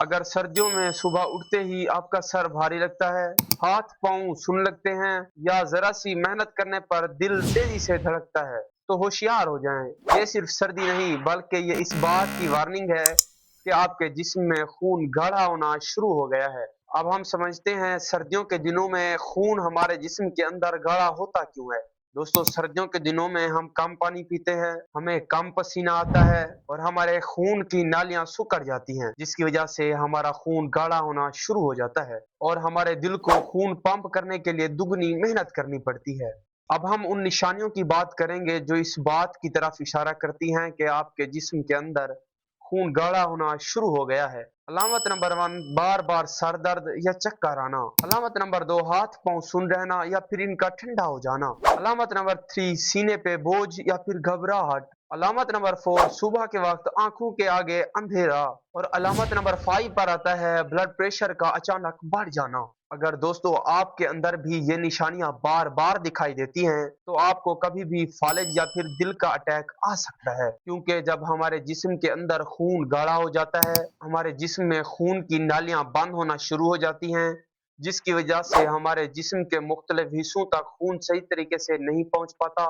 अगर सर्दियों में सुबह उठते ही आपका सर भारी लगता है, हाथ पांव सुन लगते हैं या जरा सी मेहनत करने पर दिल तेजी से धड़कता है, तो होशियार हो जाएं। ये सिर्फ सर्दी नहीं बल्कि ये इस बात की वार्निंग है कि आपके जिस्म में खून गाढ़ा होना शुरू हो गया है। अब हम समझते हैं सर्दियों के दिनों में खून हमारे जिस्म के अंदर गाढ़ा होता क्यों है। दोस्तों, सर्दियों के दिनों में हम कम पानी पीते हैं, हमें कम पसीना आता है और हमारे खून की नालियां सिकुड़ जाती हैं, जिसकी वजह से हमारा खून गाढ़ा होना शुरू हो जाता है और हमारे दिल को खून पंप करने के लिए दुगनी मेहनत करनी पड़ती है। अब हम उन निशानियों की बात करेंगे जो इस बात की तरफ इशारा करती हैं कि आपके जिस्म के अंदर खून गाढ़ा होना शुरू हो गया है। अलामत नंबर 1, बार बार सर दर्द या चक्कर आना। अलामत नंबर 2, हाथ पांव सुन रहना या फिर इनका ठंडा हो जाना। अलामत नंबर 3, सीने पे बोझ या फिर घबराहट। अलामत नंबर 4, सुबह के वक्त आंखों के आगे अंधेरा। और अलामत नंबर 5 पर आता है ब्लड प्रेशर का अचानक बढ़ जाना। अगर दोस्तों आपके अंदर भी ये निशानियां बार बार दिखाई देती हैं, तो आपको कभी भी फालिज या फिर दिल का अटैक आ सकता है, क्योंकि जब हमारे जिस्म के अंदर खून गाढ़ा हो जाता है, हमारे जिस्म में खून की नालियां बंद होना शुरू हो जाती हैं, जिसकी वजह से हमारे जिस्म के मुख्तलिफ हिस्सों तक खून सही तरीके से नहीं पहुंच पाता,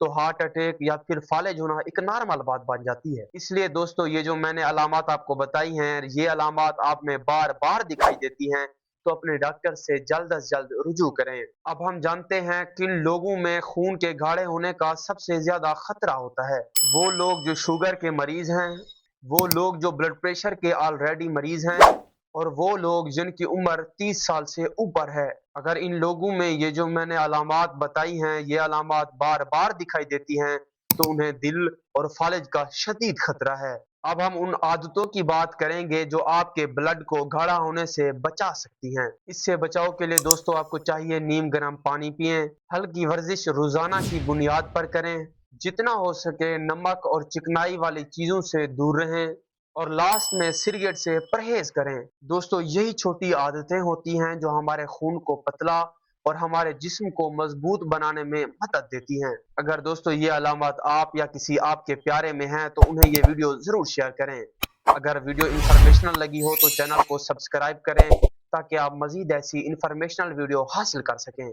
तो हार्ट अटैक या फिर फालिज होना एक नॉर्मल बात बन जाती है। इसलिए दोस्तों, ये जो मैंने अलामत आपको बताई हैं, ये अलामत आप में बार बार दिखाई देती हैं, तो अपने डॉक्टर से जल्द अज जल्द रुजू करें। अब हम जानते हैं किन लोगों में खून के गाढ़े होने का सबसे ज्यादा खतरा होता है। वो लोग जो शुगर के मरीज हैं, वो लोग जो ब्लड प्रेशर के ऑलरेडी मरीज हैं, और वो लोग जिनकी उम्र 30 साल से ऊपर है। अगर इन लोगों में ये जो मैंने अलामत बताई हैं, ये अलामत बार बार दिखाई देती हैं, तो उन्हें दिल और फालिज का शदीद खतरा है। अब हम उन आदतों की बात करेंगे जो आपके ब्लड को गाढ़ा होने से बचा सकती हैं। इससे बचाव के लिए दोस्तों आपको चाहिए नीम गर्म पानी पिएं, हल्की वर्जिश रोजाना की बुनियाद पर करें, जितना हो सके नमक और चिकनाई वाली चीजों से दूर रहें, और लास्ट में सिगरेट से परहेज करें। दोस्तों, यही छोटी आदतें होती हैं जो हमारे खून को पतला और हमारे जिस्म को मजबूत बनाने में मदद देती हैं। अगर दोस्तों ये अलामत आप या किसी आपके प्यारे में हैं, तो उन्हें ये वीडियो जरूर शेयर करें। अगर वीडियो इंफॉर्मेशनल लगी हो तो चैनल को सब्सक्राइब करें, ताकि आप मजीद ऐसी इंफॉर्मेशनल वीडियो हासिल कर सकें।